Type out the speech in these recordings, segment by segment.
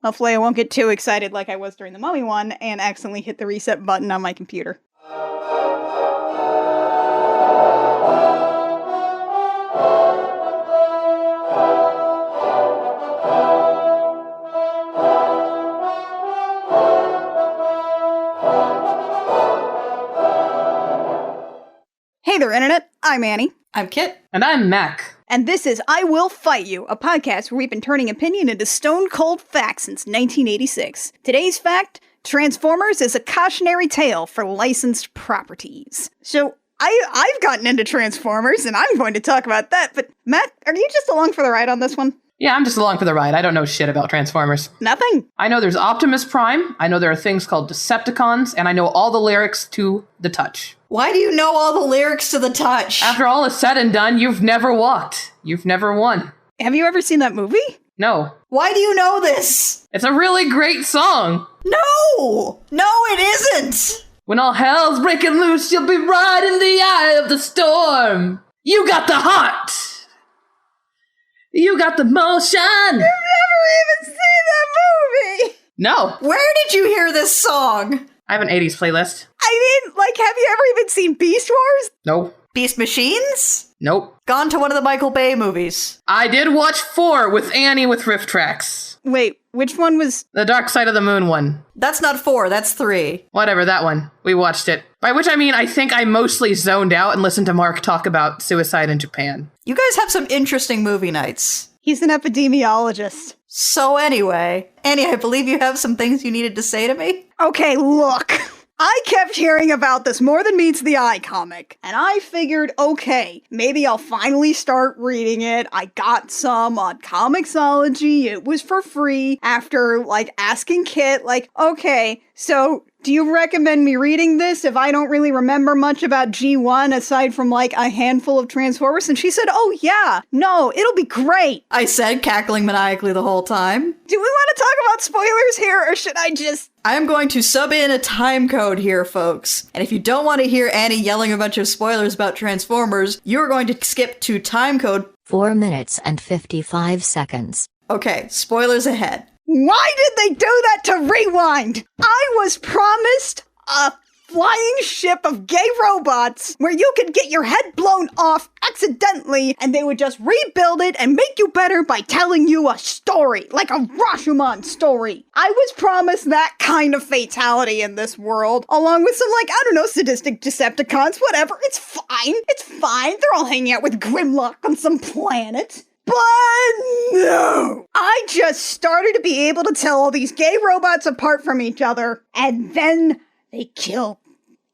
Hopefully I won't get too excited like I was during the Mummy one and accidentally hit the reset button on my computer. Hey there, Internet. I'm Annie. I'm Kit. And I'm Mac. And this is I Will Fight You, a podcast where we've been turning opinion into stone-cold facts since 1986. Today's fact, Transformers is a cautionary tale for licensed properties. So, I've gotten into Transformers, and I'm going to talk about that, but Matt, are you just along for the ride on this one? Yeah, I'm just along for the ride. I don't know shit about Transformers. Nothing? I know there's Optimus Prime, I know there are things called Decepticons, and I know all the lyrics to The Touch. Why do you know all the lyrics to The Touch? After all is said and done, you've never walked. You've never won. Have you ever seen that movie? No. Why do you know this? It's a really great song. No! No, it isn't! When all hell's breaking loose, you'll be right in the eye of the storm. You got the heart. You got the motion. I've never even seen that movie! No. Where did you hear this song? I have an 80s playlist. I mean, like, have you ever even seen Beast Wars? Nope. Beast Machines? Nope. Gone to one of the Michael Bay movies. I did watch 4 with Annie with riff tracks. Wait, which one was... The Dark Side of the Moon one. That's not 4, that's 3. Whatever, that one. We watched it. By which I mean, I think I mostly zoned out and listened to Mark talk about suicide in Japan. You guys have some interesting movie nights. He's an epidemiologist. So anyway, Annie, I believe you have some things you needed to say to me. Okay, look. I kept hearing about this More Than Meets the Eye comic, and I figured, okay, maybe I'll finally start reading it. I got some on Comixology. It was for free after, like, asking Kit, like, okay, so do you recommend me reading this if I don't really remember much about G1 aside from, like, a handful of Transformers? And she said, oh yeah, no, it'll be great. I said, cackling maniacally the whole time. Do we want to talk about spoilers here, or should I just... I'm going to sub in a time code here, folks. And if you don't want to hear Annie yelling a bunch of spoilers about Transformers, you're going to skip to time code 4 minutes and 55 seconds. Okay, spoilers ahead. Why did they do that to Rewind? I was promised a flying ship of gay robots where you could get your head blown off accidentally and they would just rebuild it and make you better by telling you a story, like a Rashomon story. I was promised that kind of fatality in this world, along with some, like, I don't know, sadistic Decepticons, whatever. It's fine. It's fine. They're all hanging out with Grimlock on some planet. But no! I just started to be able to tell all these gay robots apart from each other, and then they kill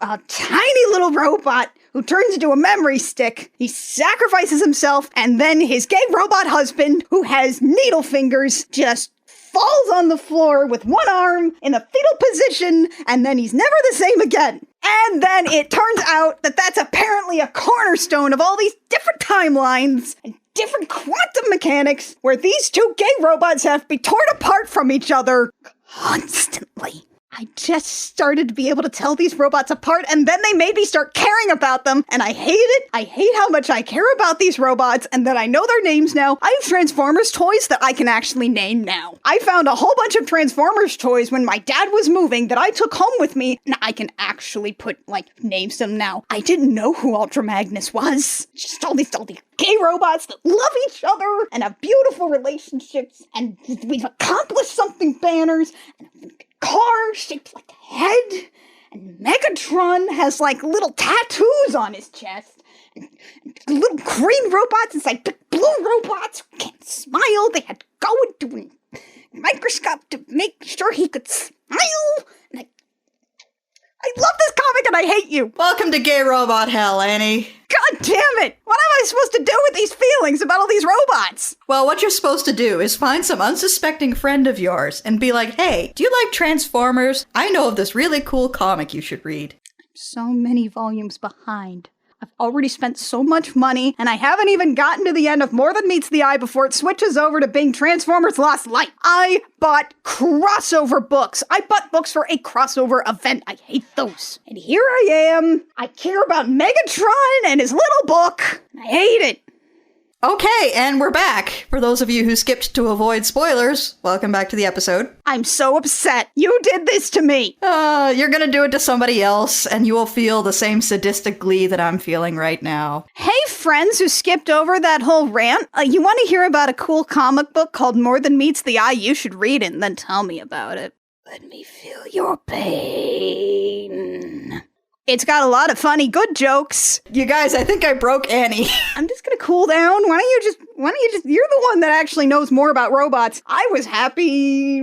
a tiny little robot who turns into a memory stick. He sacrifices himself, and then his gay robot husband, who has needle fingers, just falls on the floor with one arm in a fetal position, and then he's never the same again. And then it turns out that that's apparently a cornerstone of all these different timelines and different quantum mechanics where these two gay robots have to be torn apart from each other constantly. I just started to be able to tell these robots apart, and then they made me start caring about them, and I hate it. I hate how much I care about these robots, and that I know their names now. I have Transformers toys that I can actually name now. I found a whole bunch of Transformers toys when my dad was moving that I took home with me, and I can actually put, like, names to them now. I didn't know who Ultra Magnus was. Just all these gay robots that love each other, and have beautiful relationships, and we've accomplished something banners, and car shaped like a head, and Megatron has like little tattoos on his chest, and little green robots inside big blue robots who can't smile. They had to go into a microscope to make sure he could smile. And I love this comic and I hate you. Welcome to gay robot hell, Annie. God damn it! What am I supposed to do with these feelings about all these robots? Well, what you're supposed to do is find some unsuspecting friend of yours and be like, hey, do you like Transformers? I know of this really cool comic you should read. So many volumes behind. I've already spent so much money, and I haven't even gotten to the end of More Than Meets the Eye before it switches over to being Transformers Lost Light. I bought crossover books. I bought books for a crossover event. I hate those. And here I am. I care about Megatron and his little book. I hate it. Okay, and we're back. For those of you who skipped to avoid spoilers, welcome back to the episode. I'm so upset. You did this to me. You're gonna do it to somebody else, and you will feel the same sadistic glee that I'm feeling right now. Hey, friends who skipped over that whole rant. You want to hear about a cool comic book called More Than Meets the Eye? You should read it and then tell me about it. Let me feel your pain. It's got a lot of funny, good jokes. You guys, I think I broke Annie. I'm just gonna cool down. Why don't you just, you're the one that actually knows more about robots. I was happy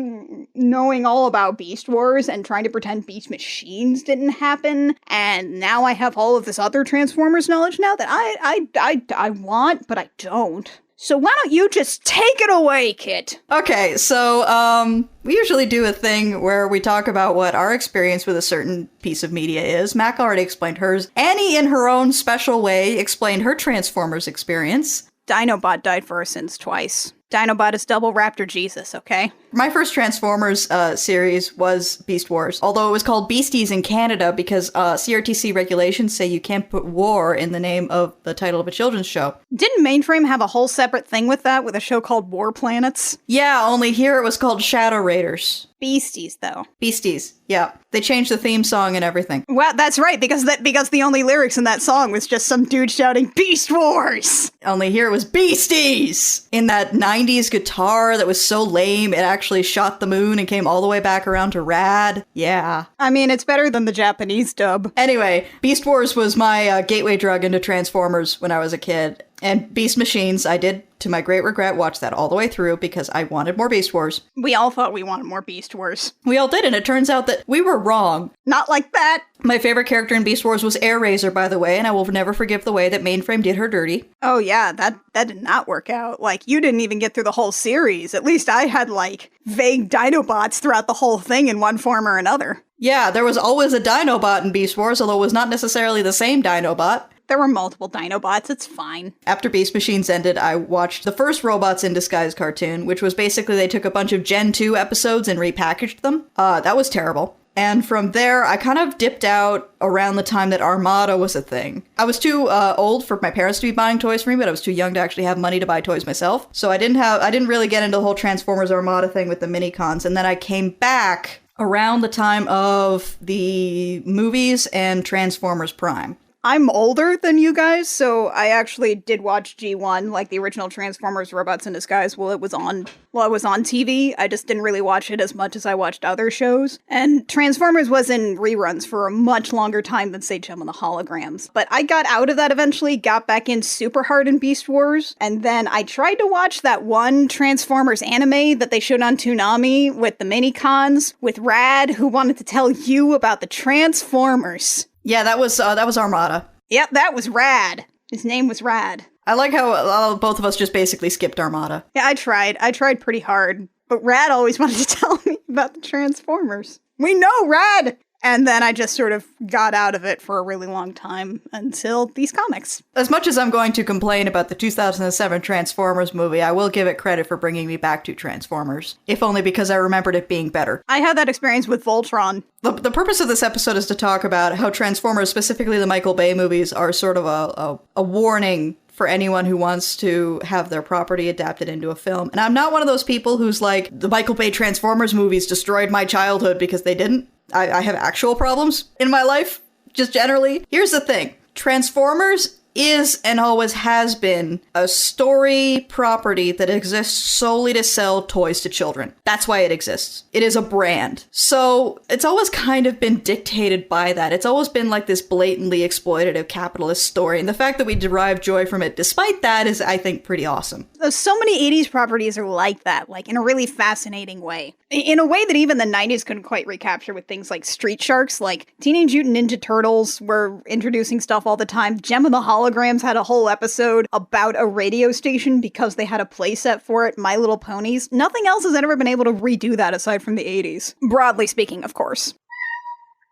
knowing all about Beast Wars and trying to pretend Beast Machines didn't happen. And now I have all of this other Transformers knowledge now that I want, but I don't. So why don't you just take it away, Kit? Okay, so, we usually do a thing where we talk about what our experience with a certain piece of media is. Mac already explained hers. Annie, in her own special way, explained her Transformers experience. Dinobot died for our sins twice. Dinobot is double Raptor Jesus, okay? My first Transformers series was Beast Wars, although it was called Beasties in Canada because CRTC regulations say you can't put war in the name of the title of a children's show. Didn't Mainframe have a whole separate thing with that, with a show called War Planets? Yeah, only here it was called Shadow Raiders. Beasties, though. Beasties, yeah. They changed the theme song and everything. Well, that's right, because the only lyrics in that song was just some dude shouting, Beast Wars! Only here it was Beasties! In that 90s guitar that was so lame, it actually shot the moon and came all the way back around to Rad. Yeah. I mean, it's better than the Japanese dub. Anyway, Beast Wars was my gateway drug into Transformers when I was a kid. And Beast Machines, I did, to my great regret, watch that all the way through because I wanted more Beast Wars. We all thought we wanted more Beast Wars. We all did, and it turns out that we were wrong. Not like that! My favorite character in Beast Wars was Air Razor, by the way, and I will never forgive the way that Mainframe did her dirty. Oh yeah, that did not work out. Like, you didn't even get through the whole series. At least I had, like, vague Dinobots throughout the whole thing in one form or another. Yeah, there was always a Dinobot in Beast Wars, although it was not necessarily the same Dinobot. There were multiple Dinobots, it's fine. After Beast Machines ended, I watched the first Robots in Disguise cartoon, which was basically they took a bunch of Gen 2 episodes and repackaged them. That was terrible. And from there, I kind of dipped out around the time that Armada was a thing. I was too old for my parents to be buying toys for me, but I was too young to actually have money to buy toys myself. So I didn't really get into the whole Transformers Armada thing with the mini-cons. And then I came back around the time of the movies and Transformers Prime. I'm older than you guys, so I actually did watch G1, like the original Transformers Robots in Disguise, while it was on TV. I just didn't really watch it as much as I watched other shows. And Transformers was in reruns for a much longer time than, say, Gem and the Holograms. But I got out of that eventually, got back in super hard in Beast Wars, and then I tried to watch that one Transformers anime that they showed on Toonami with the mini-cons, with Rad, who wanted to tell you about the Transformers. Yeah, that was Armada. Yep, that was Rad. His name was Rad. I like how both of us just basically skipped Armada. Yeah, I tried pretty hard. But Rad always wanted to tell me about the Transformers. We know Rad! And then I just sort of got out of it for a really long time until these comics. As much as I'm going to complain about the 2007 Transformers movie, I will give it credit for bringing me back to Transformers. If only because I remembered it being better. I had that experience with Voltron. The purpose of this episode is to talk about how Transformers, specifically the Michael Bay movies, are sort of a warning for anyone who wants to have their property adapted into a film. And I'm not one of those people who's like, the Michael Bay Transformers movies destroyed my childhood, because they didn't. I have actual problems in my life, just generally. Here's the thing. Transformers is and always has been a story property that exists solely to sell toys to children. That's why it exists. It is a brand. So it's always kind of been dictated by that. It's always been like this blatantly exploitative capitalist story. And the fact that we derive joy from it despite that is, I think, pretty awesome. So many 80s properties are like that, like in a really fascinating way. In a way that even the 90s couldn't quite recapture with things like Street Sharks, like Teenage Mutant Ninja Turtles were introducing stuff all the time. Gem and the Holograms had a whole episode about a radio station because they had a playset for it, My Little Ponies. Nothing else has ever been able to redo that aside from the 80s. Broadly speaking, of course.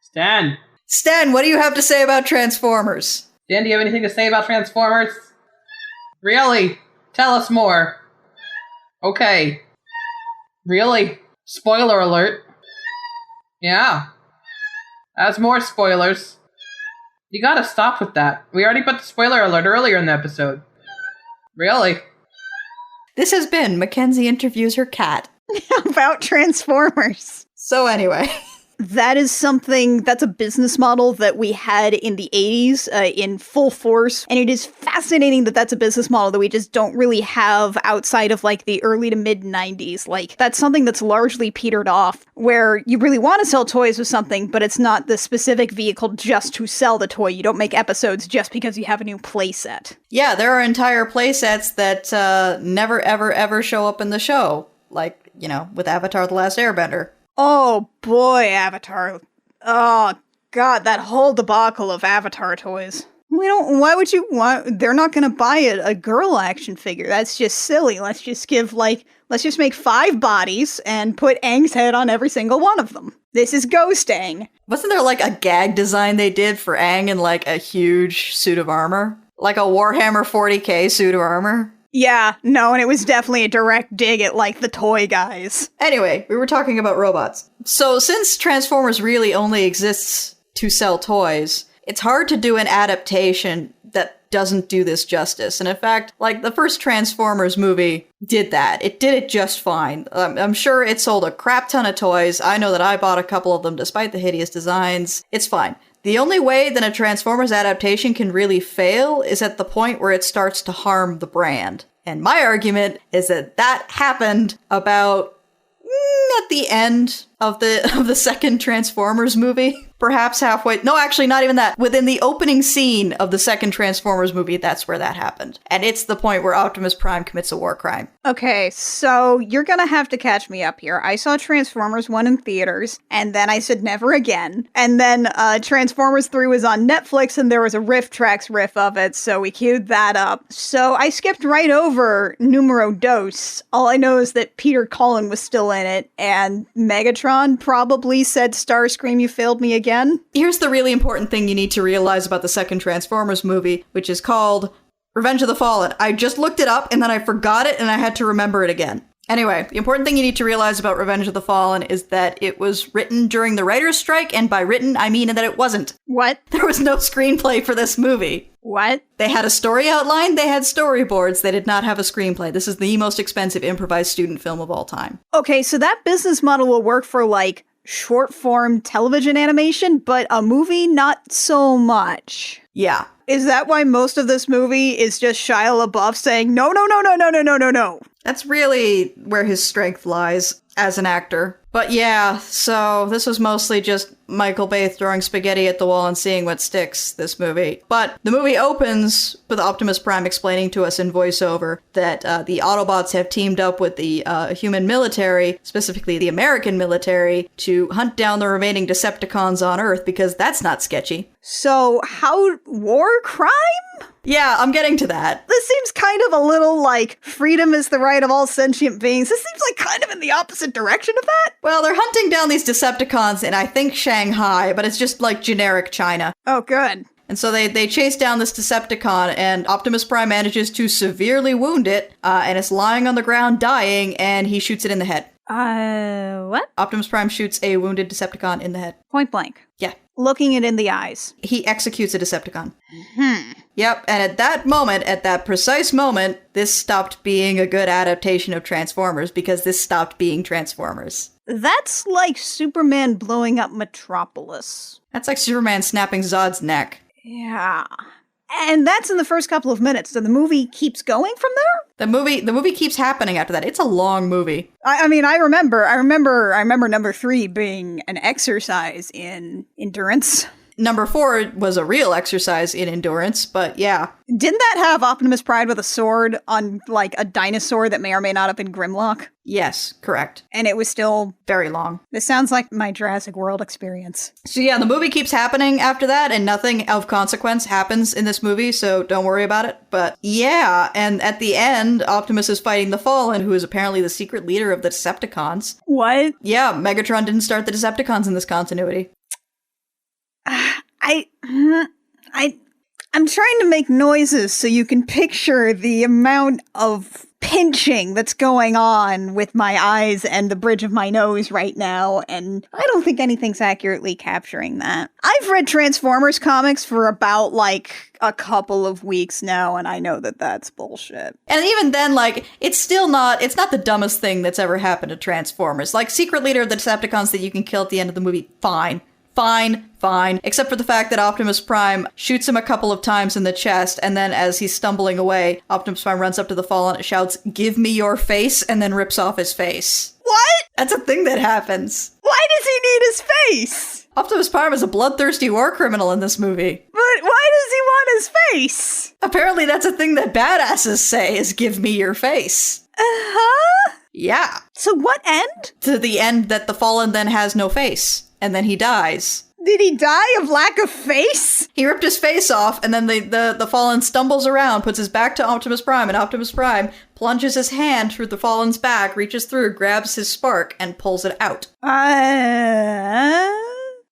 Stan, what do you have to say about Transformers? do you have anything to say about Transformers? Really? Tell us more. Okay. Really? Spoiler alert. Yeah. That's more spoilers. You gotta stop with that. We already put the spoiler alert earlier in the episode. Really? This has been Mackenzie Interviews Her Cat. About Transformers. So anyway. That is something, that's a business model that we had in the 80s in full force. And it is fascinating that that's a business model that we just don't really have outside of like the early to mid 90s. Like that's something that's largely petered off where you really want to sell toys with something, but it's not the specific vehicle just to sell the toy. You don't make episodes just because you have a new playset. Yeah, there are entire playsets that never ever ever show up in the show. Like, you know, with Avatar The Last Airbender. Oh boy, Avatar. Oh god, that whole debacle of Avatar toys. Why would you, they're not gonna buy a girl action figure. That's just silly. Let's just make 5 bodies and put Aang's head on every single one of them. This is Ghost Aang. Wasn't there like a gag design they did for Aang in like a huge suit of armor? Like a Warhammer 40k suit of armor? Yeah, no, and it was definitely a direct dig at, like, the toy guys. Anyway, we were talking about robots. So since Transformers really only exists to sell toys, it's hard to do an adaptation that doesn't do this justice. And in fact, like, the first Transformers movie did that. It did it just fine. I'm sure it sold a crap ton of toys. I know that I bought a couple of them despite the hideous designs. It's fine. The only way that a Transformers adaptation can really fail is at the point where it starts to harm the brand. And my argument is that that happened about at the end of the second Transformers movie. Perhaps halfway. No, actually, not even that. Within the opening scene of the second Transformers movie, that's where that happened. And it's the point where Optimus Prime commits a war crime. Okay, so you're gonna have to catch me up here. I saw Transformers 1 in theaters, and then I said never again. And then Transformers 3 was on Netflix, and there was a Riff Tracks riff of it, so we queued that up. So I skipped right over Numero Dos. All I know is that Peter Cullen was still in it, and Megatron probably said, "Starscream, you failed me again." Here's the really important thing you need to realize about the second Transformers movie, which is called Revenge of the Fallen. I just looked it up and then I forgot it and I had to remember it again. Anyway, the important thing you need to realize about Revenge of the Fallen is that it was written during the writer's strike, and by written, I mean that it wasn't. What? There was no screenplay for this movie. What? They had a story outline, they had storyboards, they did not have a screenplay. This is the most expensive improvised student film of all time. Okay, so that business model will work for, like, short form television animation, but a movie, not so much. Yeah. Is that why most of this movie is just Shia LaBeouf saying, no, no, no, no, no, no, no, no, no? That's really where his strength lies as an actor. But yeah, so this was mostly just Michael Bay throwing spaghetti at the wall and seeing what sticks, this movie. But the movie opens with Optimus Prime explaining to us in voiceover that the Autobots have teamed up with the human military, specifically the American military, to hunt down the remaining Decepticons on Earth, because that's not sketchy. So, how war crime? Yeah, I'm getting to that. This seems kind of a little like freedom is the right of all sentient beings. This seems like kind of in the opposite direction of that. Well, they're hunting down these Decepticons in, I think, Shanghai, but it's just like generic China. Oh, good. And so they chase down this Decepticon, and Optimus Prime manages to severely wound it, and it's lying on the ground dying, and he shoots it in the head. What? Optimus Prime shoots a wounded Decepticon in the head. Point blank. Yeah. Looking it in the eyes. He executes a Decepticon. Yep, and at that moment, at that precise moment, this stopped being a good adaptation of Transformers, because this stopped being Transformers. That's like Superman blowing up Metropolis. That's like Superman snapping Zod's neck. Yeah. And that's in the first couple of minutes. So the movie keeps going from there? The movie keeps happening after that. It's a long movie. I mean, I remember number 3 being an exercise in endurance. Number 4 was a real exercise in endurance, but yeah. Didn't that have Optimus Prime with a sword on, like, a dinosaur that may or may not have been Grimlock? Yes, correct. And it was still very long. This sounds like my Jurassic World experience. So yeah, the movie keeps happening after that, and nothing of consequence happens in this movie, so don't worry about it. But yeah, and at the end, Optimus is fighting the Fallen, who is apparently the secret leader of the Decepticons. What? Yeah, Megatron didn't start the Decepticons in this continuity. I'm trying to make noises so you can picture the amount of pinching that's going on with my eyes and the bridge of my nose right now, and I don't think anything's accurately capturing that. I've read Transformers comics for about, like, a couple of weeks now, and I know that that's bullshit. And even then, like, it's not the dumbest thing that's ever happened to Transformers. Like, Secret Leader of the Decepticons that you can kill at the end of the movie, fine. Except for the fact that Optimus Prime shoots him a couple of times in the chest, and then as he's stumbling away, Optimus Prime runs up to the Fallen and shouts, "Give me your face," and then rips off his face. What? That's a thing that happens. Why does he need his face? Optimus Prime is a bloodthirsty war criminal in this movie. But why does he want his face? Apparently that's a thing that badasses say, is "give me your face." Uh-huh. Yeah. So what end? To the end that the Fallen then has no face, and then he dies. Did he die of lack of face? He ripped his face off, and then the Fallen stumbles around, puts his back to Optimus Prime, and Optimus Prime plunges his hand through the Fallen's back, reaches through, grabs his spark, and pulls it out.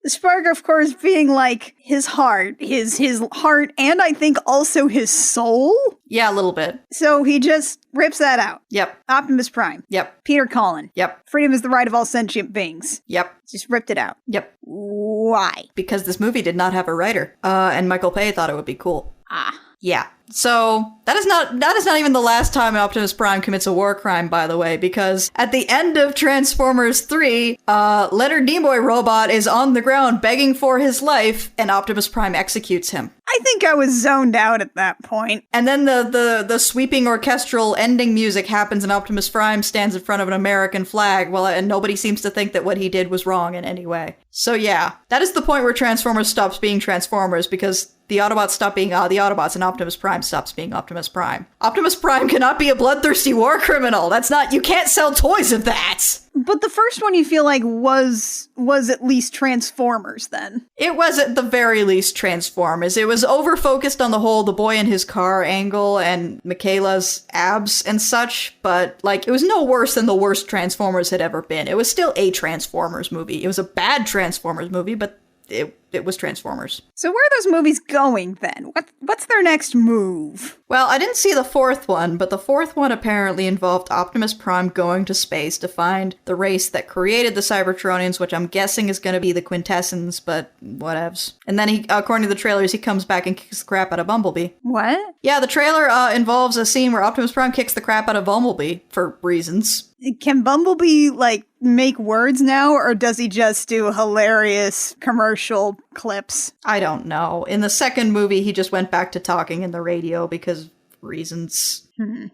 The spark, of course, being like his heart, his heart, and I think also his soul. Yeah, a little bit. So he just rips that out. Yep. Optimus Prime. Yep. Peter Cullen. Yep. Freedom is the right of all sentient beings. Yep. Just ripped it out. Yep. Why? Because this movie did not have a writer. And Michael Bay thought it would be cool. Ah. Yeah. So that is not even the last time Optimus Prime commits a war crime, by the way, because at the end of Transformers 3, Leonard Nimoy robot is on the ground begging for his life, and Optimus Prime executes him. I think I was zoned out at that point. And then the sweeping orchestral ending music happens, and Optimus Prime stands in front of an American flag, and nobody seems to think that what he did was wrong in any way. So yeah, that is the point where Transformers stops being Transformers, because the Autobots stop being the Autobots, and Optimus Prime stops being Optimus Prime. Optimus Prime cannot be a bloodthirsty war criminal. You can't sell toys of that. But the first one you feel like was at least Transformers then. It was at the very least Transformers. It was over-focused on the boy in his car angle and Michaela's abs and such, but, like, it was no worse than the worst Transformers had ever been. It was still a Transformers movie. It was a bad Transformers movie, but it was Transformers. So where are those movies going then? What's their next move? Well, I didn't see the fourth one, but the fourth one apparently involved Optimus Prime going to space to find the race that created the Cybertronians, which I'm guessing is going to be the Quintessons, but whatevs. And then according to the trailers, he comes back and kicks the crap out of Bumblebee. What? Yeah, the trailer involves a scene where Optimus Prime kicks the crap out of Bumblebee for reasons. Can Bumblebee, like, make words now, or does he just do hilarious commercial clips? I don't know. In the second movie, he just went back to talking in the radio because reasons.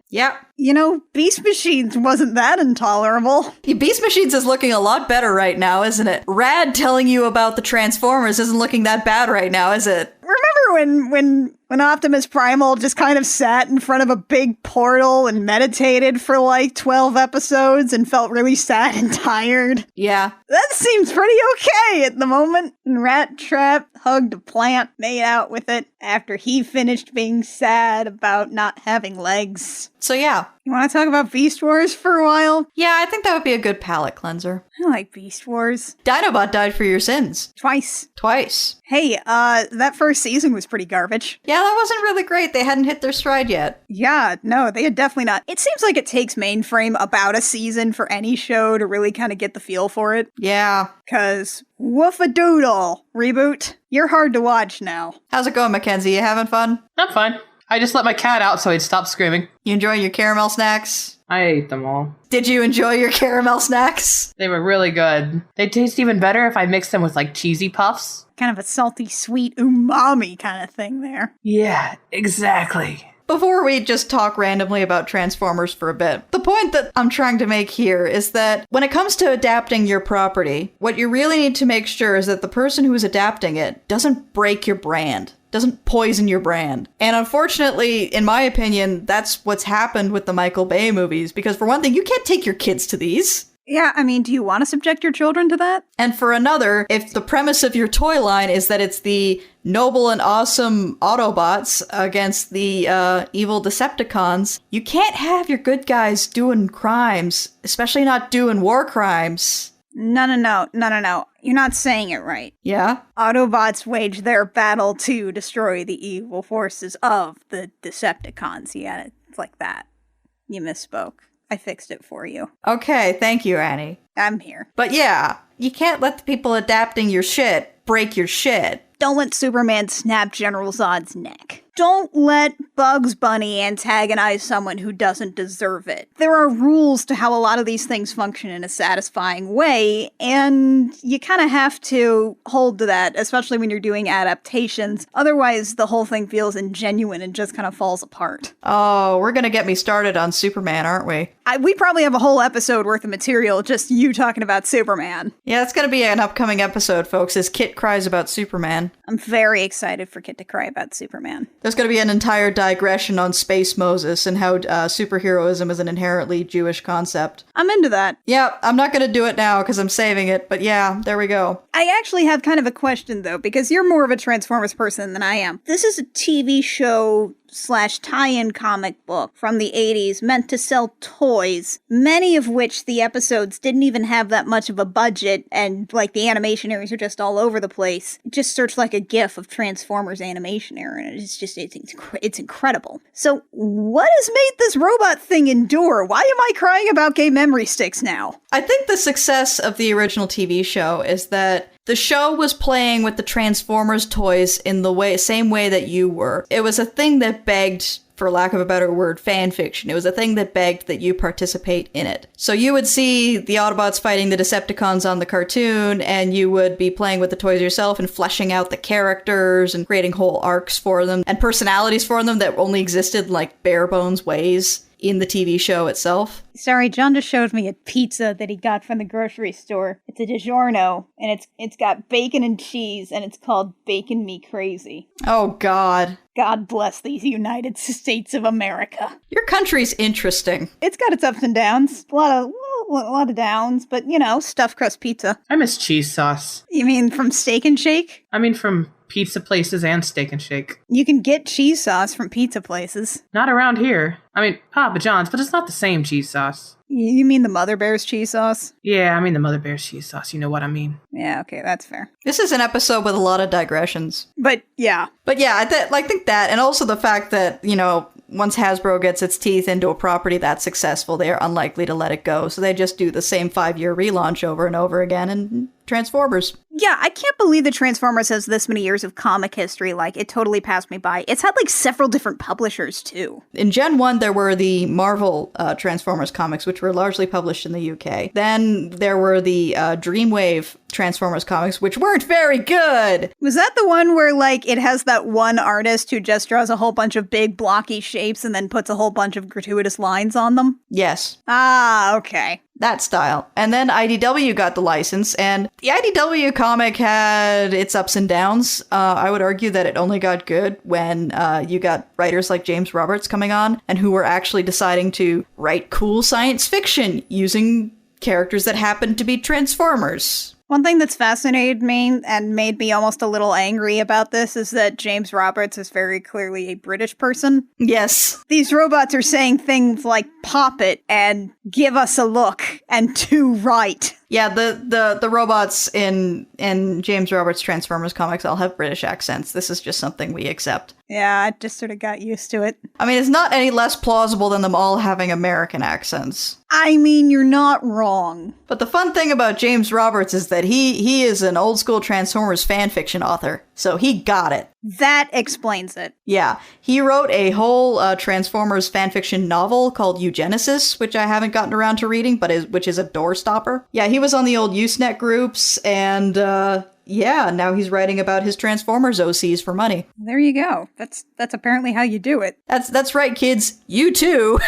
Yeah. You know, Beast Machines wasn't that intolerable. Beast Machines is looking a lot better right now, isn't it? Rad telling you about the Transformers isn't looking that bad right now, is it? Remember when Optimus Primal just kind of sat in front of a big portal and meditated for like 12 episodes and felt really sad and tired? Yeah. That seems pretty okay at the moment. And Rat Trap hugged a plant, made out with it after he finished being sad about not having legs. So yeah. You want to talk about Beast Wars for a while? Yeah, I think that would be a good palate cleanser. I like Beast Wars. Dinobot died for your sins. Twice. Hey, that first season was pretty garbage. Yeah, that wasn't really great. They hadn't hit their stride yet. Yeah, no, they had definitely not. It seems like it takes Mainframe about a season for any show to really kind of get the feel for it. Yeah. Cause woof-a-doodle, reboot. You're hard to watch now. How's it going, Mackenzie? You having fun? I'm fine. I just let my cat out so he'd stop screaming. You enjoying your caramel snacks? I ate them all. Did you enjoy your caramel snacks? They were really good. They taste even better if I mix them with, like, cheesy puffs. Kind of a salty, sweet umami kind of thing there. Yeah, exactly. Before we just talk randomly about Transformers for a bit, the point that I'm trying to make here is that when it comes to adapting your property, what you really need to make sure is that the person who is adapting it doesn't break your brand. Doesn't poison your brand. And unfortunately, in my opinion, that's what's happened with the Michael Bay movies, because for one thing, you can't take your kids to these. Yeah, I mean, do you want to subject your children to that? And for another, if the premise of your toy line is that it's the noble and awesome Autobots against the evil Decepticons, you can't have your good guys doing crimes, especially not doing war crimes. No. You're not saying it right. Yeah? Autobots wage their battle to destroy the evil forces of the Decepticons. Yeah, it's like that. You misspoke. I fixed it for you. Okay, thank you, Annie. I'm here. But yeah, you can't let the people adapting your shit break your shit. Don't let Superman snap General Zod's neck. Don't let Bugs Bunny antagonize someone who doesn't deserve it. There are rules to how a lot of these things function in a satisfying way, and you kind of have to hold to that, especially when you're doing adaptations. Otherwise, the whole thing feels ingenuine and just kind of falls apart. Oh, we're gonna get me started on Superman, aren't we? We probably have a whole episode worth of material just you talking about Superman. Yeah, it's gonna be an upcoming episode, folks, as Kit cries about Superman. I'm very excited for Kit to cry about Superman. There's going to be an entire digression on Space Moses and how superheroism is an inherently Jewish concept. I'm into that. Yeah, I'm not going to do it now because I'm saving it, but yeah, there we go. I actually have kind of a question, though, because you're more of a Transformers person than I am. This is a TV show / tie-in comic book from the 80s meant to sell toys, many of which the episodes didn't even have that much of a budget, and like the animation areas are just all over the place. Just search like a gif of Transformers animation area, and it's incredible. So what has made this robot thing endure? Why am I crying about gay memory sticks now? I think the success of the original TV show is that the show was playing with the Transformers toys in the same way that you were. It was a thing that begged, for lack of a better word, fan fiction. It was a thing that begged that you participate in it. So you would see the Autobots fighting the Decepticons on the cartoon, and you would be playing with the toys yourself and fleshing out the characters and creating whole arcs for them and personalities for them that only existed in like bare bones ways in the TV show itself. Sorry, John just showed me a pizza that he got from the grocery store. It's a DiGiorno, and it's got bacon and cheese, and it's called Bacon Me Crazy. Oh, God. God bless these United States of America. Your country's interesting. It's got its ups and downs. A lot of downs, but, you know, stuffed crust pizza. I miss cheese sauce. You mean from Steak and Shake? I mean from pizza places and Steak and Shake. You can get cheese sauce from pizza places. Not around here. I mean, Papa John's, but it's not the same cheese sauce. You mean the Mother Bear's cheese sauce? Yeah, I mean the Mother Bear's cheese sauce. You know what I mean. Yeah, okay, that's fair. This is an episode with a lot of digressions. But yeah, I think that, and also the fact that, you know, once Hasbro gets its teeth into a property that's successful, they are unlikely to let it go. So they just do the same 5-year relaunch over and over again, and Transformers. Yeah, I can't believe that Transformers has this many years of comic history. Like, it totally passed me by. It's had, like, several different publishers, too. In Gen 1, there were the Marvel Transformers comics, which were largely published in the UK. Then there were the Dreamwave Transformers comics, which weren't very good. Was that the one where, like, it has that one artist who just draws a whole bunch of big blocky shapes and then puts a whole bunch of gratuitous lines on them? Yes. Ah, okay. That style. And then IDW got the license, and the IDW comic had its ups and downs. I would argue that it only got good when you got writers like James Roberts coming on, and who were actually deciding to write cool science fiction using characters that happened to be Transformers. One thing that's fascinated me and made me almost a little angry about this is that James Roberts is very clearly a British person. Yes. These robots are saying things like "pop it" and "give us a look" and "too right." Yeah, the robots in James Roberts' Transformers comics all have British accents. This is just something we accept. Yeah, I just sort of got used to it. I mean, it's not any less plausible than them all having American accents. I mean, you're not wrong. But the fun thing about James Roberts is that he is an old school Transformers fanfiction author, so he got it. That explains it. Yeah, he wrote a whole Transformers fanfiction novel called Eugenesis, which I haven't gotten around to reading, but which is a doorstopper. Yeah, he was on the old Usenet groups, and yeah, now he's writing about his Transformers OCs for money. There you go. That's apparently how you do it. That's right, kids. You too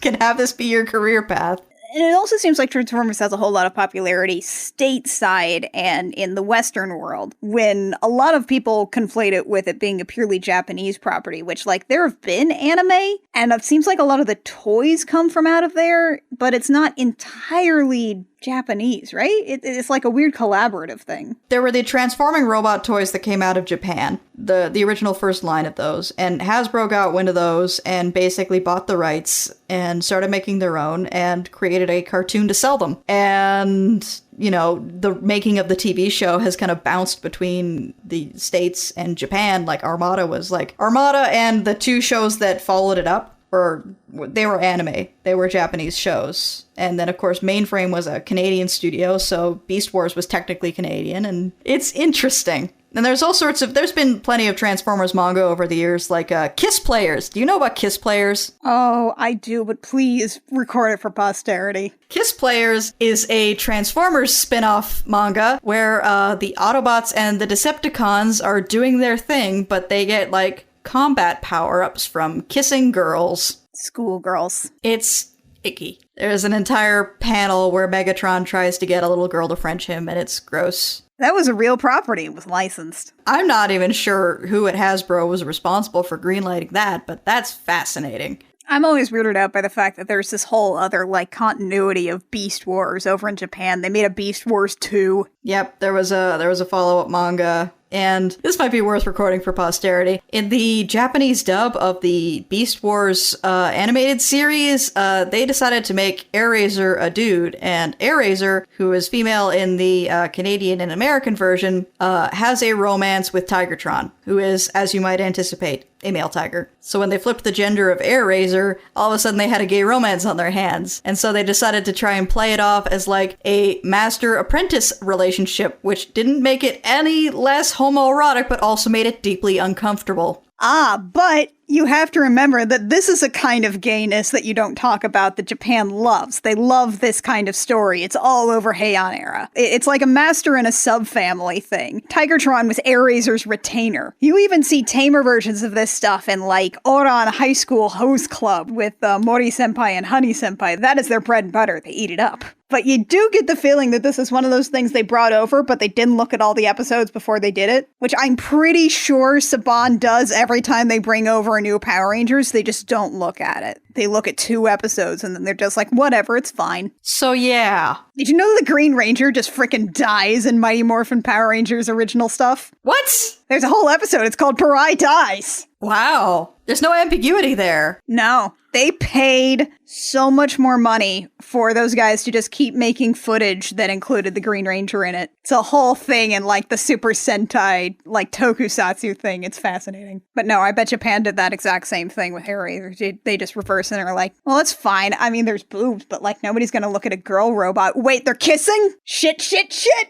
can have this be your career path. And it also seems like Transformers has a whole lot of popularity stateside and in the Western world, when a lot of people conflate it with it being a purely Japanese property, which, like, there have been anime, and it seems like a lot of the toys come from out of there, but it's not entirely Japanese, right? It's like a weird collaborative thing. There were the transforming robot toys that came out of Japan, the original first line of those, and Hasbro got wind of those and basically bought the rights and started making their own and created a cartoon to sell them. And, you know, the making of the TV show has kind of bounced between the States and Japan, like Armada was like. Armada and the two shows that followed it up, or they were anime. They were Japanese shows. And then, of course, Mainframe was a Canadian studio, so Beast Wars was technically Canadian, and it's interesting. And there's been plenty of Transformers manga over the years, like Kiss Players. Do you know about Kiss Players? Oh, I do, but please record it for posterity. Kiss Players is a Transformers spin-off manga where the Autobots and the Decepticons are doing their thing, but they get, like, combat power-ups from kissing girls. Schoolgirls. It's icky. There's an entire panel where Megatron tries to get a little girl to French him, and it's gross. That was a real property. It was licensed. I'm not even sure who at Hasbro was responsible for greenlighting that, but that's fascinating. I'm always weirded out by the fact that there's this whole other, like, continuity of Beast Wars over in Japan. They made a Beast Wars 2. Yep, there was a follow-up manga. And this might be worth recording for posterity. In the Japanese dub of the Beast Wars animated series, they decided to make Airazor a dude. And Airazor, who is female in the Canadian and American version, has a romance with Tigertron, who is, as you might anticipate, a male tiger. So when they flipped the gender of Airazor, all of a sudden they had a gay romance on their hands. And so they decided to try and play it off as like a master-apprentice relationship, which didn't make it any less homoerotic, but also made it deeply uncomfortable. But you have to remember that this is a kind of gayness that you don't talk about that Japan loves. They love this kind of story. It's all over Heian era. It's like a master and a subfamily thing. Tigertron was Airazor's retainer. You even see tamer versions of this stuff in like Oran High School Hose Club with Mori Senpai and Honey Senpai. That is their bread and butter. They eat it up. But you do get the feeling that this is one of those things they brought over, but they didn't look at all the episodes before they did it, which I'm pretty sure Saban does every time they bring over a new Power Rangers. They just don't look at it. They look at 2 episodes and then they're just like, whatever, it's fine. So yeah. Did you know the Green Ranger just frickin' dies in Mighty Morphin Power Rangers original stuff? What? There's a whole episode. It's called Parai Dies. Wow. There's no ambiguity there. No. They paid so much more money for those guys to just keep making footage that included the Green Ranger in it. It's a whole thing in like the Super Sentai, like tokusatsu thing. It's fascinating. But no, I bet Japan did that exact same thing with Harry. They just reverse it and are like, well, it's fine. I mean, there's boobs, but like nobody's gonna look at a girl robot. Wait, they're kissing? Shit.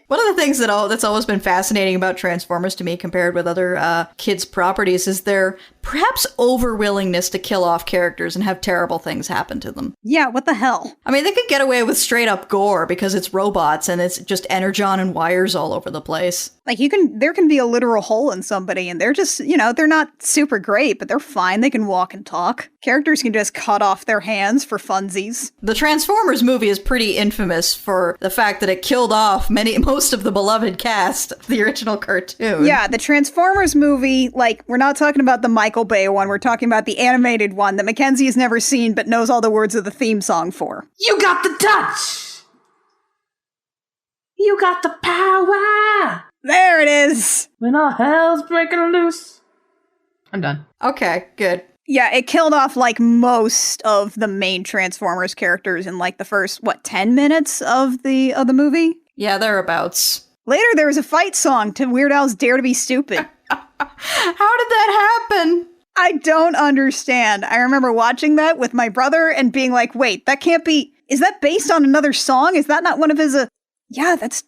One of the things that's always been fascinating about Transformers to me compared with other kids' properties is their perhaps over-willingness to kill off characters and have terrible things happen to them. Yeah, what the hell? I mean, they could get away with straight-up gore because it's robots and it's just energon and wires all over the place. Like, there can be a literal hole in somebody and they're just, they're not super great, but they're fine. They can walk and talk. Characters can just cut off their hands for funsies. The Transformers movie is pretty infamous for the fact that it killed off most of the beloved cast of the original cartoon. Yeah, the Transformers movie, like, we're not talking about the Michael Bay one, we're talking about the animated one that Mackenzie has never seen but knows all the words of the theme song for. You got the touch! You got the power! There it is! When all hell's breaking loose. I'm done. Okay, good. Yeah, it killed off, like, most of the main Transformers characters in, like, the first, 10 minutes of the movie? Yeah, thereabouts. Later, there was a fight song to Weird Al's Dare to Be Stupid. How did that happen? I don't understand. I remember watching that with my brother and being like, wait, that can't be... Is that based on another song? Is that not one of his... Yeah, that's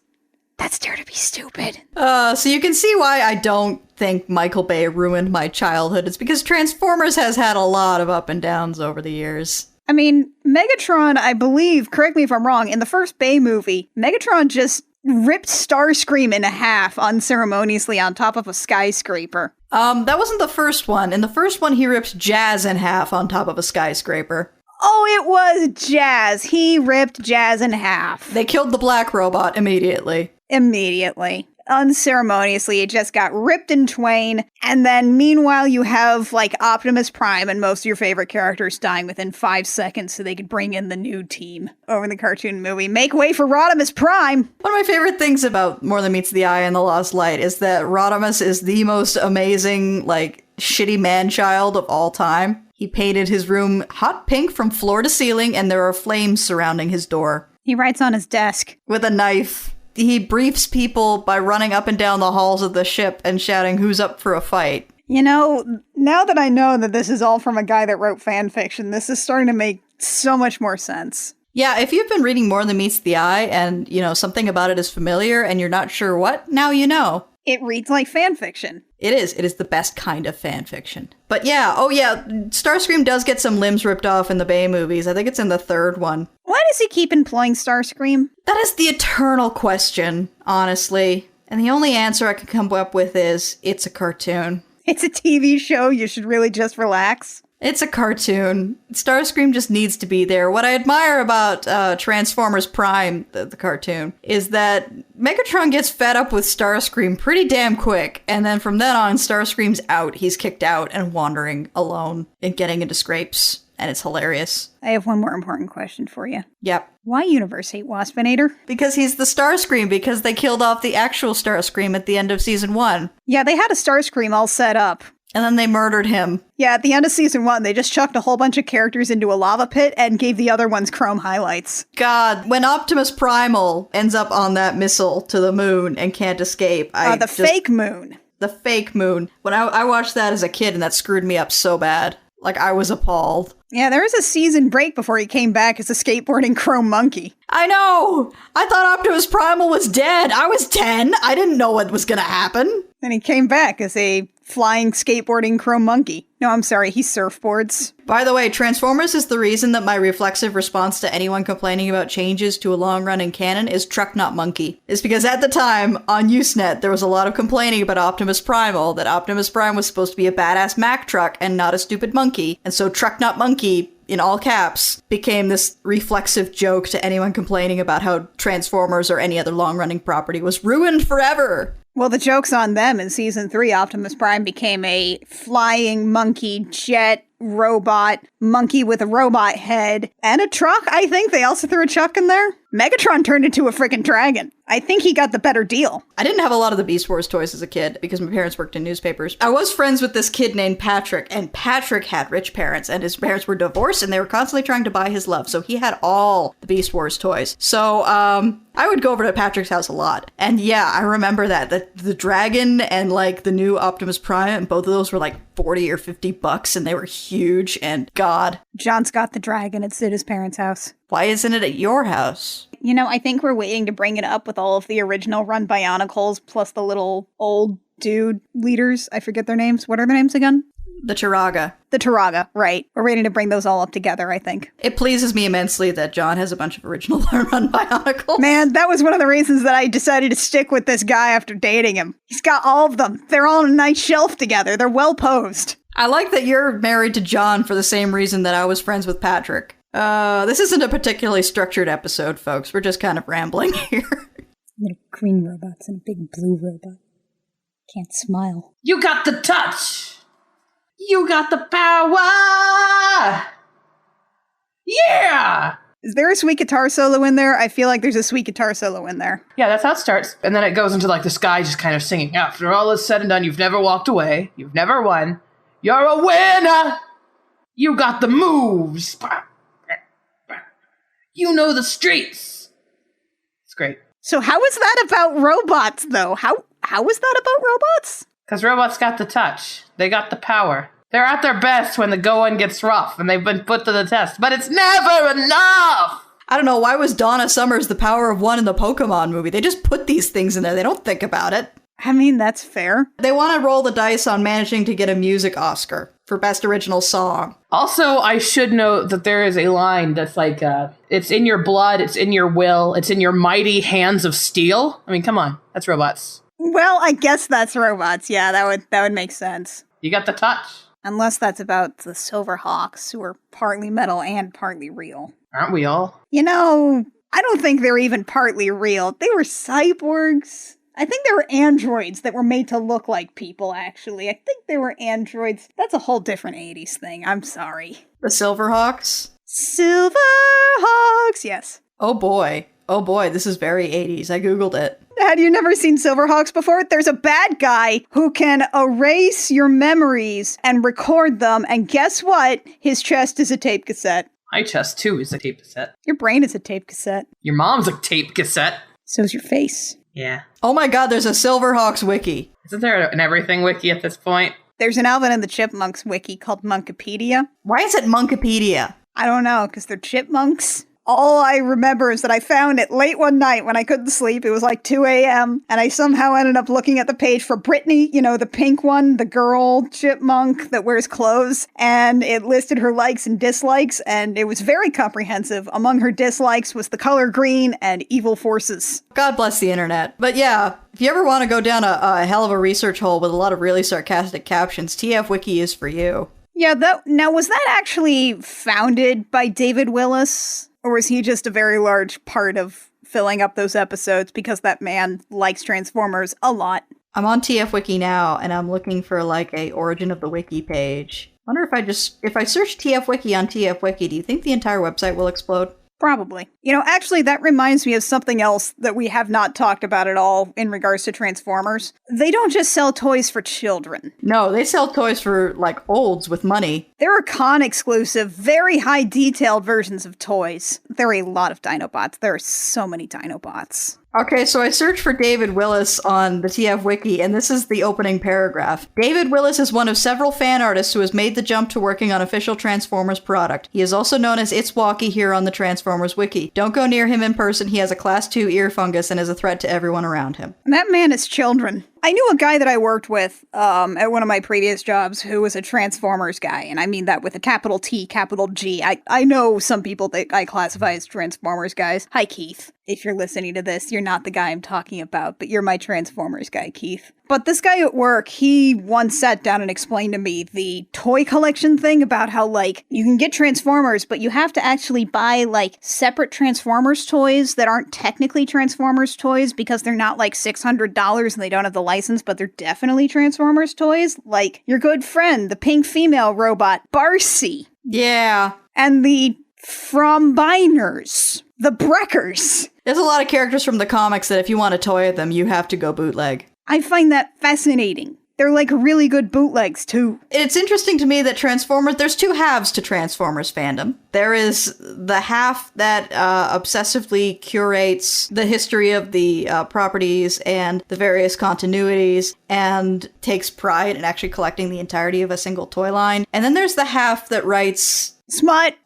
Dare to Be Stupid. So you can see why I don't think Michael Bay ruined my childhood. It's because Transformers has had a lot of up and downs over the years. I mean, Megatron, I believe, correct me if I'm wrong, in the first Bay movie, Megatron just ripped Starscream in half unceremoniously on top of a skyscraper. That wasn't the first one. In the first one, he ripped Jazz in half on top of a skyscraper. Oh, it was Jazz. He ripped Jazz in half. They killed the black robot immediately. Immediately. Unceremoniously, it just got ripped in twain. And then, meanwhile, you have, like, Optimus Prime and most of your favorite characters dying within 5 seconds so they could bring in the new team over in the cartoon movie. Make way for Rodimus Prime! One of my favorite things about More Than Meets the Eye and The Lost Light is that Rodimus is the most amazing, like, shitty man-child of all time. He painted his room hot pink from floor to ceiling, and there are flames surrounding his door. He writes on his desk. With a knife. He briefs people by running up and down the halls of the ship and shouting, "Who's up for a fight?" Now that I know that this is all from a guy that wrote fan fiction, this is starting to make so much more sense. Yeah, if you've been reading more than meets the eye and, something about it is familiar and you're not sure what, now you know. It reads like fan fiction. It is. It is the best kind of fan fiction. But yeah, Starscream does get some limbs ripped off in the Bay movies. I think it's in the third one. Why does he keep employing Starscream? That is the eternal question, honestly. And the only answer I can come up with is, it's a cartoon. It's a TV show, you should really just relax. It's a cartoon. Starscream just needs to be there. What I admire about Transformers Prime, the cartoon, is that Megatron gets fed up with Starscream pretty damn quick, and then from then on, Starscream's out. He's kicked out and wandering alone and getting into scrapes, and it's hilarious. I have one more important question for you. Yep. Why Universe hate Waspinator? Because he's the Starscream, because they killed off the actual Starscream at the end of Season 1. Yeah, they had a Starscream all set up. And then they murdered him. Yeah, at the end of Season 1, they just chucked a whole bunch of characters into a lava pit and gave the other ones chrome highlights. God, when Optimus Primal ends up on that missile to the moon and can't escape, fake moon. The fake moon. When I watched that as a kid, and that screwed me up so bad. Like, I was appalled. Yeah, there was a season break before he came back as a skateboarding chrome monkey. I know! I thought Optimus Primal was dead. I was 10. I didn't know what was gonna happen. Then he came back as a flying skateboarding chrome monkey. No, I'm sorry, he surfboards. By the way, Transformers is the reason that my reflexive response to anyone complaining about changes to a long-running canon is Truck Not Monkey. It's because at the time, on Usenet, there was a lot of complaining about Optimus Primal, that Optimus Prime was supposed to be a badass Mack truck and not a stupid monkey. And so Truck Not Monkey, in all caps, became this reflexive joke to anyone complaining about how Transformers or any other long-running property was ruined forever. Well, the joke's on them. In Season 3, Optimus Prime became a flying monkey jet robot, monkey with a robot head, and a truck. I think they also threw a truck in there. Megatron turned into a freaking dragon. I think he got the better deal. I didn't have a lot of the Beast Wars toys as a kid because my parents worked in newspapers. I was friends with this kid named Patrick, and Patrick had rich parents, and his parents were divorced, and they were constantly trying to buy his love, so he had all the Beast Wars toys. So, I would go over to Patrick's house a lot. And yeah, I remember that. The dragon and, like, the new Optimus Prime, and both of those were, like, 40 or 50 bucks, and they were huge, and God. John's got the dragon. It's at his parents' house. Why isn't it at your house? You know, I think we're waiting to bring it up with all of the original Run Bionicles, plus the little old dude leaders. I forget their names. What are their names again? The Turaga. The Turaga, right. We're waiting to bring those all up together, I think. It pleases me immensely that John has a bunch of original Run Bionicles. Man, that was one of the reasons that I decided to stick with this guy after dating him. He's got all of them. They're all on a nice shelf together. They're well posed. I like that you're married to John for the same reason that I was friends with Patrick. This isn't a particularly structured episode, folks. We're just kind of rambling here. Little green robots and a big blue robot. Can't smile. You got the touch! You got the power! Yeah! Is there a sweet guitar solo in there? I feel like there's a sweet guitar solo in there. Yeah, that's how it starts. And then it goes into like the sky just kind of singing. After all is said and done, you've never walked away. You've never won. You're a winner! You got the moves! You know the streets! It's great. So how is that about robots, though? How is that about robots? Because robots got the touch. They got the power. They're at their best when the going gets rough and they've been put to the test. But it's never enough! I don't know, why was Donna Summers the power of one in the Pokemon movie? They just put these things in there. They don't think about it. I mean, that's fair. They want to roll the dice on managing to get a music Oscar for Best Original Song. Also, I should note that there is a line that's like, it's in your blood, it's in your will, it's in your mighty hands of steel. I mean, come on, that's robots. Well, I guess that's robots. Yeah, that would make sense. You got the touch. Unless that's about the Silverhawks, who are partly metal and partly real. Aren't we all? You know, I don't think they're even partly real. They were cyborgs. I think they were androids that were made to look like people, actually. I think they were androids. That's a whole different 80s thing. I'm sorry. The Silverhawks? Silverhawks, yes. Oh boy, this is very 80s. I googled it. Had you never seen Silverhawks before? There's a bad guy who can erase your memories and record them, and guess what? His chest is a tape cassette. My chest, too, is a tape cassette. Your brain is a tape cassette. Your mom's a tape cassette. So's your face. Yeah. Oh my god, there's a Silverhawks wiki. Isn't there an everything wiki at this point? There's an Alvin and the Chipmunks wiki called Monkipedia. Why is it Monkipedia? I don't know, because they're chipmunks. All I remember is that I found it late one night when I couldn't sleep. It was like 2 a.m. And I somehow ended up looking at the page for Brittany, you know, the pink one, the girl chipmunk that wears clothes. And it listed her likes and dislikes. And it was very comprehensive. Among her dislikes was the color green and evil forces. God bless the internet. But yeah, if you ever want to go down a hell of a research hole with a lot of really sarcastic captions, TF Wiki is for you. Yeah, now was that actually founded by David Willis? Or was he just a very large part of filling up those episodes because that man likes Transformers a lot? I'm on TF Wiki now, and I'm looking for like a origin of the wiki page. Wonder if I search TF Wiki on TF Wiki, do you think the entire website will explode? Probably. You know, actually, that reminds me of something else that we have not talked about at all in regards to Transformers. They don't just sell toys for children. No, they sell toys for, like, olds with money. There are con-exclusive, very high-detailed versions of toys. There are a lot of Dinobots. There are so many Dinobots. Okay, so I searched for David Willis on the TF Wiki, and this is the opening paragraph. David Willis is one of several fan artists who has made the jump to working on official Transformers product. He is also known as It's Walkie here on the Transformers Wiki. Don't go near him in person, he has a Class 2 ear fungus and is a threat to everyone around him. That man is children. I knew a guy that I worked with at one of my previous jobs who was a Transformers guy, and I mean that with a capital T, capital G. I know some people that I classify as Transformers guys. Hi, Keith. If you're listening to this, you're not the guy I'm talking about, but you're my Transformers guy, Keith. But this guy at work, he once sat down and explained to me the toy collection thing about how, like, you can get Transformers, but you have to actually buy, like, separate Transformers toys that aren't technically Transformers toys because they're not, like, $600 and they don't have the license, but they're definitely Transformers toys. Like, your good friend, the pink female robot, Barcy. Yeah. And the Frombiners. The Breckers. There's a lot of characters from the comics that if you want a toy of them, you have to go bootleg. I find that fascinating. They're like really good bootlegs, too. It's interesting to me that Transformers, there's two halves to Transformers fandom. There is the half that obsessively curates the history of the properties and the various continuities and takes pride in actually collecting the entirety of a single toy line. And then there's the half that writes smut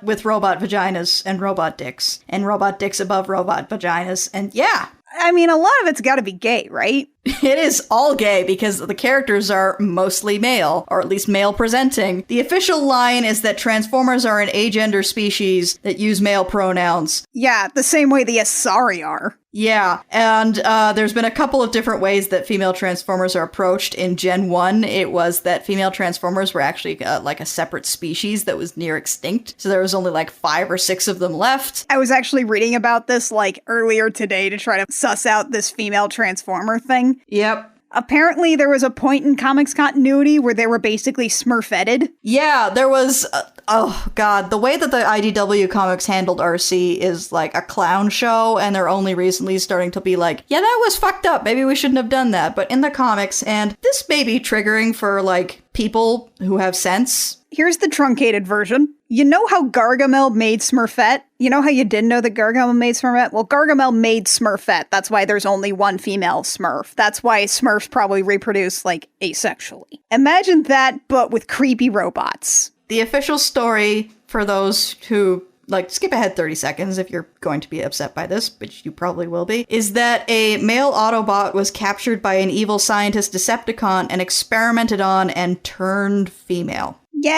with robot vaginas and robot dicks above robot vaginas. And yeah. I mean, a lot of it's gotta be gay, right? It is all gay because the characters are mostly male, or at least male presenting. The official line is that Transformers are an agender species that use male pronouns. Yeah, the same way the Asari are. Yeah, and there's been a couple of different ways that female Transformers are approached. In Gen 1, it was that female Transformers were actually like a separate species that was near extinct. So there was only like 5 or 6 of them left. I was actually reading about this like earlier today to try to suss out this female Transformer thing. Yep. Apparently, there was a point in comics continuity where they were basically Smurfetted. Yeah, there was... oh, God. The way that the IDW comics handled RC is like a clown show, and they're only recently starting to be like, yeah, that was fucked up. Maybe we shouldn't have done that. But in the comics, and this may be triggering for, like, people who have sense. Here's the truncated version. You know how Gargamel made Smurfette? You know how you didn't know that Gargamel made Smurfette? Well, Gargamel made Smurfette. That's why there's only one female Smurf. That's why Smurfs probably reproduce, like, asexually. Imagine that, but with creepy robots. The official story, for those who, like, skip ahead 30 seconds if you're going to be upset by this, which you probably will be, is that a male Autobot was captured by an evil scientist Decepticon and experimented on and turned female. Yay!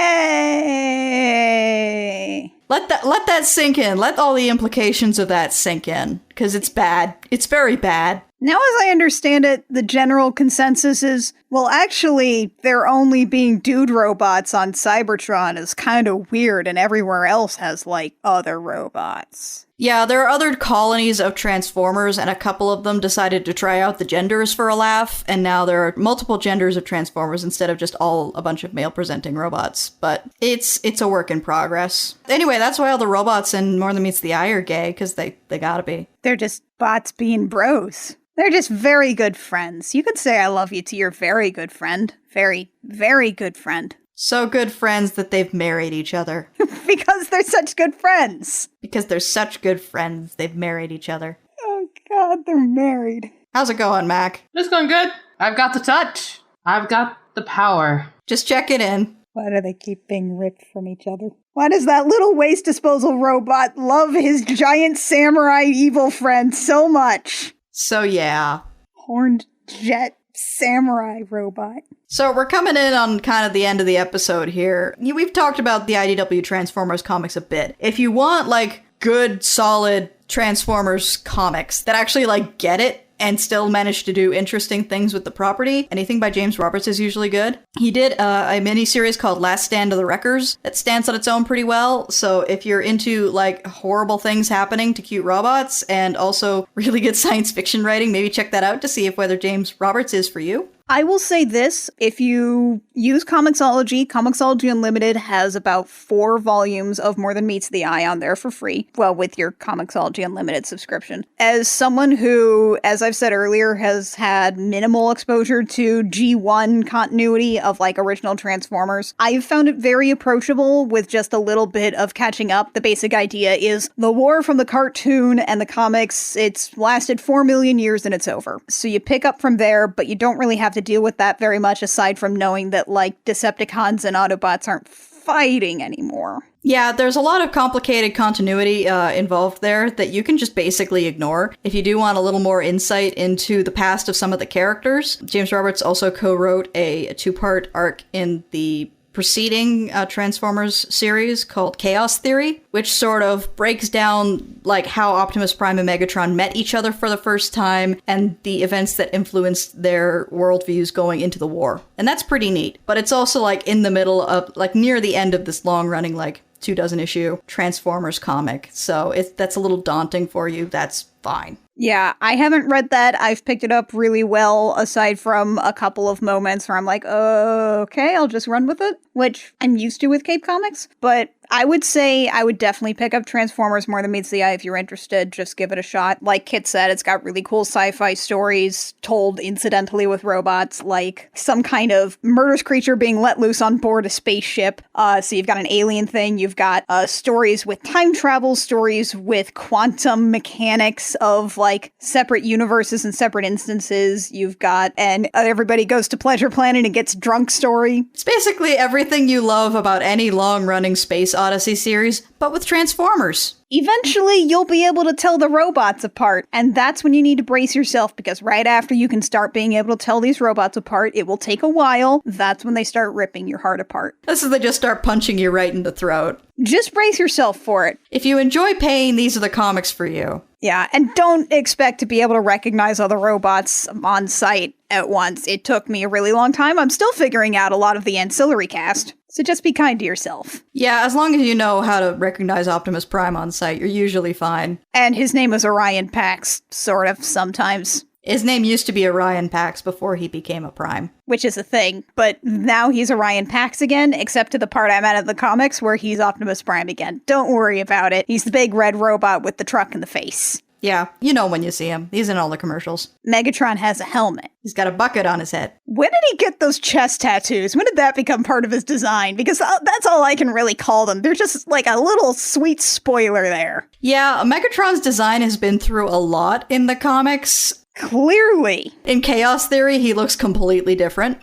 Let that sink in. Let all the implications of that sink in, because it's bad. It's very bad. Now, as I understand it, the general consensus is, well, actually, there only being dude robots on Cybertron is kind of weird, and everywhere else has, like, other robots. Yeah, there are other colonies of Transformers, and a couple of them decided to try out the genders for a laugh, and now there are multiple genders of Transformers instead of just all a bunch of male-presenting robots. But it's a work in progress. Anyway, that's why all the robots in More Than Meets the Eye are gay, because they gotta be. They're just bots being bros. They're just very good friends. You could say I love you to your very good friend. Very, very good friend. So good friends that they've married each other. Because they're such good friends. Because they're such good friends, they've married each other. Oh God, they're married. How's it going, Mac? It's going good. I've got the touch. I've got the power. Just check it in. Why do they keep being ripped from each other? Why does that little waste disposal robot love his giant samurai evil friend so much? So yeah. Horned jet samurai robot. So we're coming in on kind of the end of the episode here. We've talked about the IDW Transformers comics a bit. If you want, like, good, solid Transformers comics that actually, like, get it and still manage to do interesting things with the property, anything by James Roberts is usually good. He did a mini-series called Last Stand of the Wreckers that stands on its own pretty well. So if you're into, like, horrible things happening to cute robots and also really good science fiction writing, maybe check that out to see if whether James Roberts is for you. I will say this, if you use Comixology Unlimited has about 4 volumes of More Than Meets the Eye on there for free, well, with your Comixology Unlimited subscription. As someone who, as I've said earlier, has had minimal exposure to G1 continuity of, like, original Transformers, I've found it very approachable with just a little bit of catching up. The basic idea is the war from the cartoon and the comics, it's lasted 4 million years and it's over. So you pick up from there, but you don't really have to deal with that very much aside from knowing that, like, Decepticons and Autobots aren't fighting anymore. Yeah, there's a lot of complicated continuity involved there that you can just basically ignore. If you do want a little more insight into the past of some of the characters, James Roberts also co-wrote a 2-part arc in the preceding Transformers series called Chaos Theory, which sort of breaks down, like, how Optimus Prime and Megatron met each other for the first time and the events that influenced their worldviews going into the war. And that's pretty neat. But it's also, like, in the middle of, like, near the end of this long-running, like, 2 issue Transformers comic. So if that's a little daunting for you, that's fine. Yeah, I haven't read that. I've picked it up really well, aside from a couple of moments where I'm like, okay, I'll just run with it, which I'm used to with Cape Comics. But I would say I would definitely pick up Transformers More Than Meets the Eye if you're interested. Just give it a shot. Like Kit said, it's got really cool sci-fi stories told incidentally with robots, like some kind of murderous creature being let loose on board a spaceship. So you've got an alien thing. You've got stories with time travel, stories with quantum mechanics of, like, separate universes and separate instances. You've got an everybody goes to Pleasure Planet and gets drunk story. It's basically everything you love about any long-running Space Odyssey series, but with Transformers. Eventually, you'll be able to tell the robots apart, and that's when you need to brace yourself, because right after you can start being able to tell these robots apart, it will take a while. That's when they start ripping your heart apart. This is they just start punching you right in the throat. Just brace yourself for it. If you enjoy pain, these are the comics for you. Yeah, and don't expect to be able to recognize all the robots on sight at once. It took me a really long time. I'm still figuring out a lot of the ancillary cast. So just be kind to yourself. Yeah, as long as you know how to recognize Optimus Prime on sight, you're usually fine. And his name was Orion Pax, sort of, sometimes. His name used to be Orion Pax before he became a Prime. Which is a thing, but now he's Orion Pax again, except to the part I'm at in the comics where he's Optimus Prime again. Don't worry about it. He's the big red robot with the truck in the face. Yeah, you know when you see him. He's in all the commercials. Megatron has a helmet. He's got a bucket on his head. When did he get those chest tattoos? When did that become part of his design? Because that's all I can really call them. They're just like a little sweet spoiler there. Yeah, Megatron's design has been through a lot in the comics. Clearly. In Chaos Theory, he looks completely different.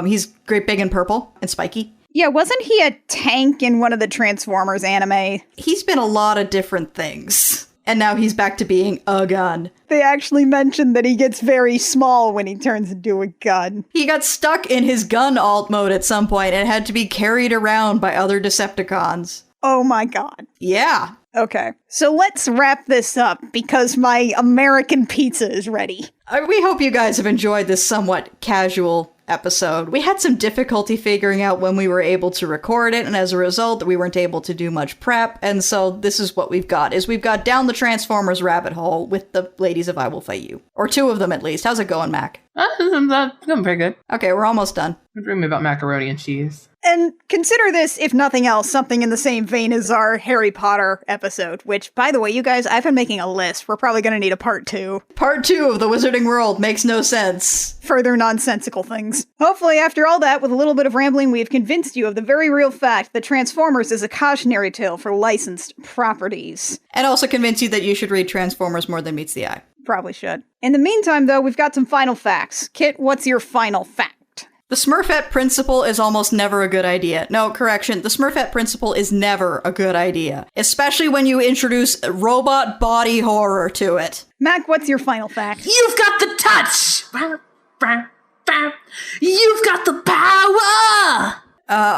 He's great big and purple and spiky. Yeah, wasn't he a tank in one of the Transformers anime? He's been a lot of different things. And now he's back to being a gun. They actually mentioned that he gets very small when he turns into a gun. He got stuck in his gun alt mode at some point and had to be carried around by other Decepticons. Oh my god. Yeah. Okay, so let's wrap this up because my American pizza is ready. We hope you guys have enjoyed this somewhat casual episode. We had some difficulty figuring out when we were able to record it, and as a result, we weren't able to do much prep, and so this is what we've got, is we've got Down the Transformers rabbit hole with the ladies of I Will Fight You. Or 2 of them at least. How's it going, Mac? That's going pretty good. Okay, we're almost done. Dream me about macaroni and cheese. And consider this, if nothing else, something in the same vein as our Harry Potter episode, which, by the way, you guys, I've been making a list. We're probably going to need a part 2. Part 2 of the Wizarding World makes no sense. Further nonsensical things. Hopefully, after all that, with a little bit of rambling, we have convinced you of the very real fact that Transformers is a cautionary tale for licensed properties. And also convince you that you should read Transformers More Than Meets the Eye. Probably should. In the meantime, though, we've got some final facts. Kit, what's your final fact? The Smurfette principle is almost never a good idea. No, correction. The Smurfette principle is never a good idea. Especially when you introduce robot body horror to it. Mac, what's your final fact? You've got the touch! You've got the power!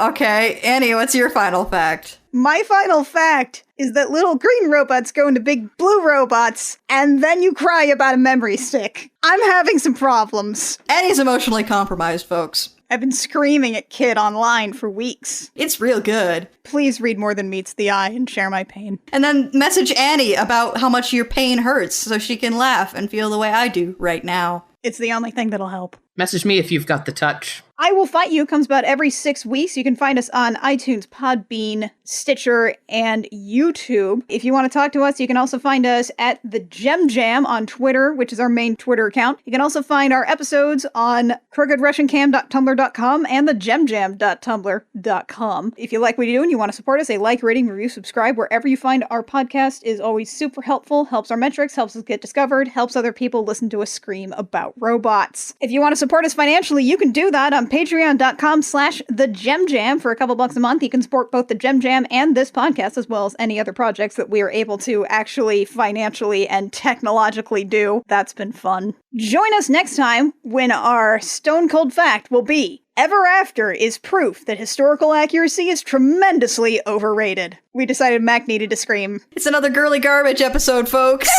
Okay. Annie, what's your final fact? My final fact is that little green robots go into big blue robots, and then you cry about a memory stick. I'm having some problems. Annie's emotionally compromised, folks. I've been screaming at Kid online for weeks. It's real good. Please read more than meets the eye and share my pain. And then message Annie about how much your pain hurts so she can laugh and feel the way I do right now. It's the only thing that'll help. Message me if you've got the touch. I Will Fight You comes about every 6 weeks. You can find us on iTunes, Podbean, Stitcher, and YouTube. If you want to talk to us, you can also find us at The Gem Jam on Twitter, which is our main Twitter account. You can also find our episodes on crookedrussiancam.tumblr.com and thegemjam.tumblr.com. If you like what we do and you want to support us, a like, rating, review, subscribe wherever you find our podcast is always super helpful, helps our metrics, helps us get discovered, helps other people listen to us scream about robots. If you want to support us financially, you can do that on patreon.com/thegemjam. For a couple bucks a month, you can support both the Gem Jam and this podcast, as well as any other projects that we are able to actually financially and technologically do. That's been fun. Join us next time when our stone cold fact will be: Ever After is proof that historical accuracy is tremendously overrated. We decided Mac needed to scream. It's another girly garbage episode, folks.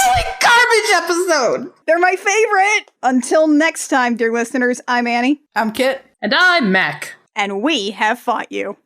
Garbage episode! They're my favorite! Until next time, dear listeners, I'm Annie. I'm Kit. And I'm Mac. And we have fought you.